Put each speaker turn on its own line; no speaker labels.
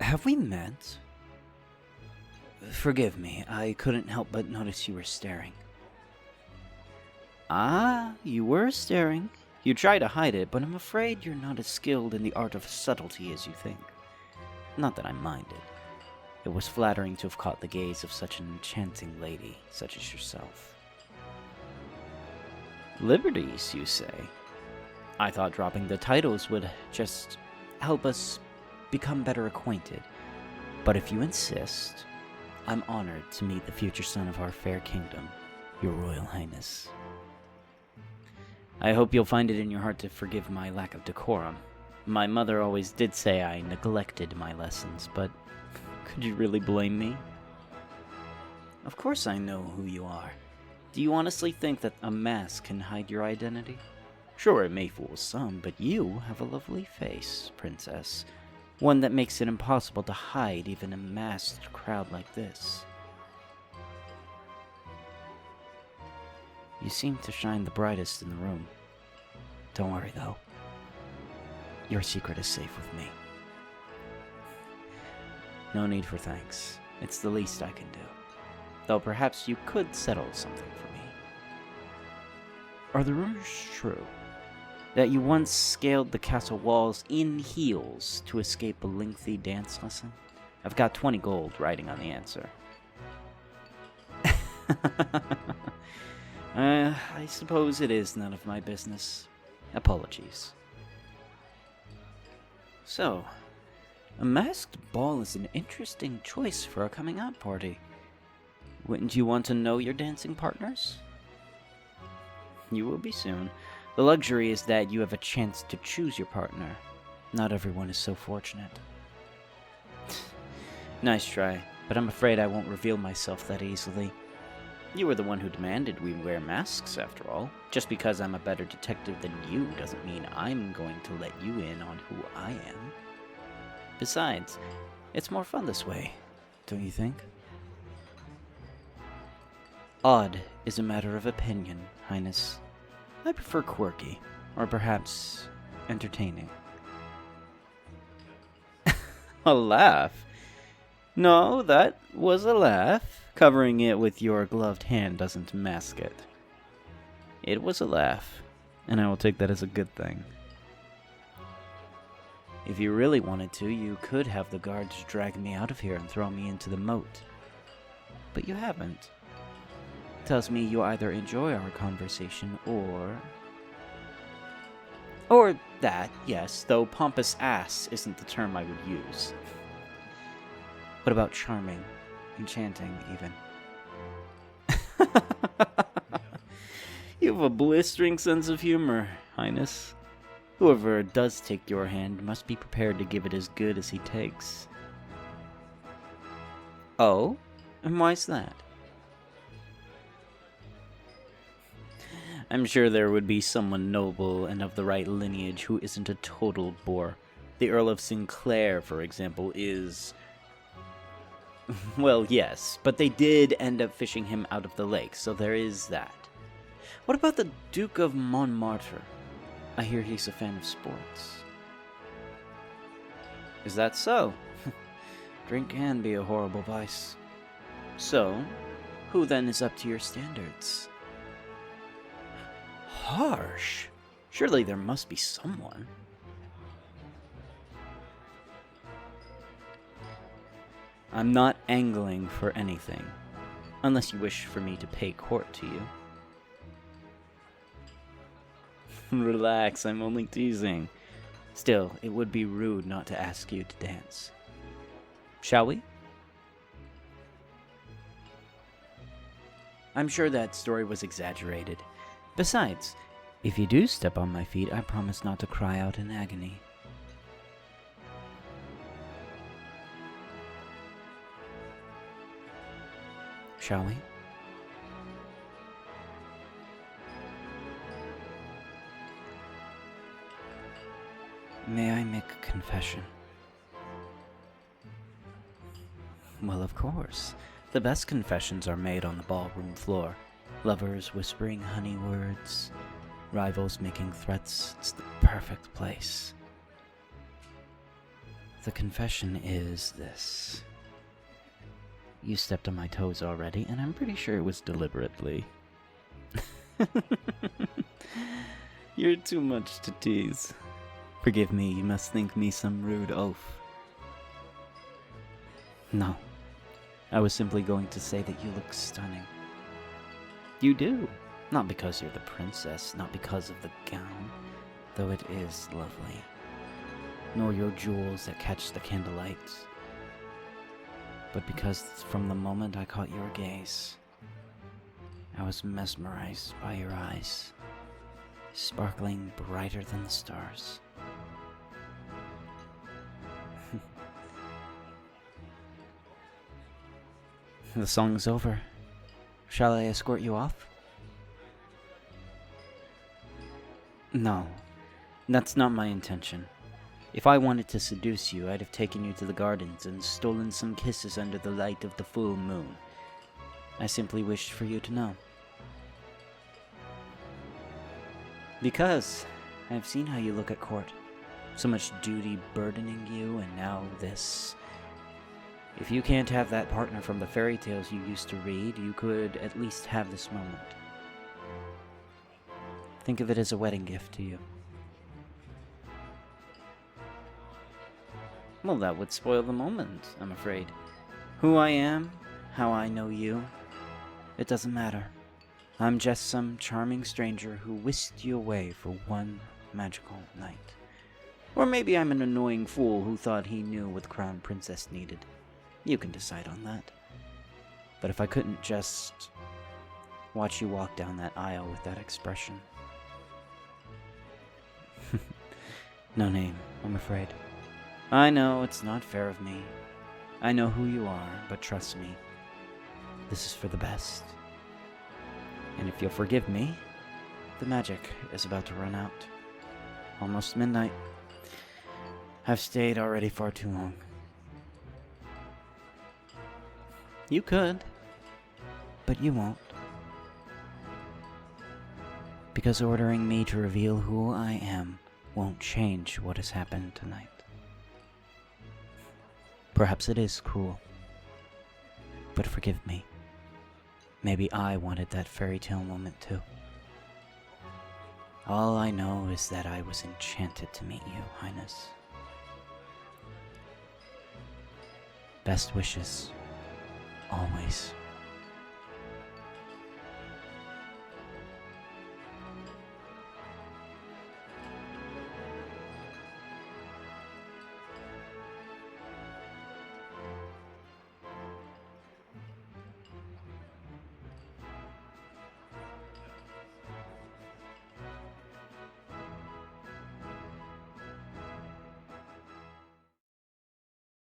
Have we met? Forgive me, I couldn't help but notice you were staring. Ah, you were staring. You try to hide it, but I'm afraid you're not as skilled in the art of subtlety as you think. Not that I minded. It was flattering to have caught the gaze of such an enchanting lady, such as yourself. Liberties, you say? I thought dropping the titles would just help us become better acquainted. But if you insist, I'm honored to meet the future son of our fair kingdom, your Royal Highness. I hope you'll find it in your heart to forgive my lack of decorum. My mother always did say I neglected my lessons, but could you really blame me? Of course I know who you are. Do you honestly think that a mask can hide your identity? Sure, it may fool some, but you have a lovely face, princess. One that makes it impossible to hide even a masked crowd like this. You seem to shine the brightest in the room. Don't worry, though. Your secret is safe with me. No need for thanks. It's the least I can do. Though perhaps you could settle something for me. Are the rumors true that you once scaled the castle walls in heels to escape a lengthy dance lesson? I've got 20 gold riding on the answer. I suppose it is none of my business. Apologies. So, a masked ball is an interesting choice for a coming out party. Wouldn't you want to know your dancing partners? You will be soon. The luxury is that you have a chance to choose your partner. Not everyone is so fortunate. Nice try, but I'm afraid I won't reveal myself that easily. You were the one who demanded we wear masks, after all. Just because I'm a better detective than you doesn't mean I'm going to let you in on who I am. Besides, it's more fun this way, don't you think? Odd is a matter of opinion, Highness. I prefer quirky, or perhaps entertaining. A laugh? No, that was a laugh. Covering it with your gloved hand doesn't mask it. It was a laugh, and I will take that as a good thing. If you really wanted to, you could have the guards drag me out of here and throw me into the moat. But you haven't. Tells me you either enjoy our conversation or that, yes, though pompous ass isn't the term I would use. What about charming? Enchanting, even. You have a blistering sense of humor, Highness. Whoever does take your hand must be prepared to give it as good as he takes. Oh? And why's that? I'm sure there would be someone noble and of the right lineage who isn't a total bore. The Earl of Sinclair, for example, is... Well, yes, but they did end up fishing him out of the lake, so there is that. What about the Duke of Montmartre? I hear he's a fan of sports. Is that so? Drink can be a horrible vice. So, who then is up to your standards? Harsh. Surely there must be someone. I'm not angling for anything, unless you wish for me to pay court to you. Relax, I'm only teasing. Still, it would be rude not to ask you to dance. Shall we? I'm sure that story was exaggerated. Besides, if you do step on my feet, I promise not to cry out in agony. Shall we? May I make a confession? Well, of course. The best confessions are made on the ballroom floor. Lovers whispering honey words, rivals making threats. It's the perfect place. The confession is this. You stepped on my toes already, and I'm pretty sure it was deliberately. You're too much to tease. Forgive me, you must think me some rude oaf. No. I was simply going to say that you look stunning. You do. Not because you're the princess, not because of the gown, though it is lovely, nor your jewels that catch the candlelight, but because from the moment I caught your gaze, I was mesmerized by your eyes, sparkling brighter than the stars. The song's over. Shall I escort you off? No, that's not my intention. If I wanted to seduce you, I'd have taken you to the gardens and stolen some kisses under the light of the full moon. I simply wished for you to know. Because I've seen how you look at court. So much duty burdening you, and now this. If you can't have that partner from the fairy tales you used to read, you could at least have this moment. Think of it as a wedding gift to you. Well, that would spoil the moment, I'm afraid. Who I am, how I know you, it doesn't matter. I'm just some charming stranger who whisked you away for one magical night. Or maybe I'm an annoying fool who thought he knew what the crown princess needed. You can decide on that. But if I couldn't just watch you walk down that aisle with that expression. No name, I'm afraid. I know it's not fair of me. I know who you are, but trust me, this is for the best. And if you'll forgive me, the magic is about to run out. Almost midnight. I've stayed already far too long. You could, but you won't. Because ordering me to reveal who I am won't change what has happened tonight. Perhaps it is cruel, but forgive me. Maybe I wanted that fairy tale moment too. All I know is that I was enchanted to meet you, Highness. Best wishes, always.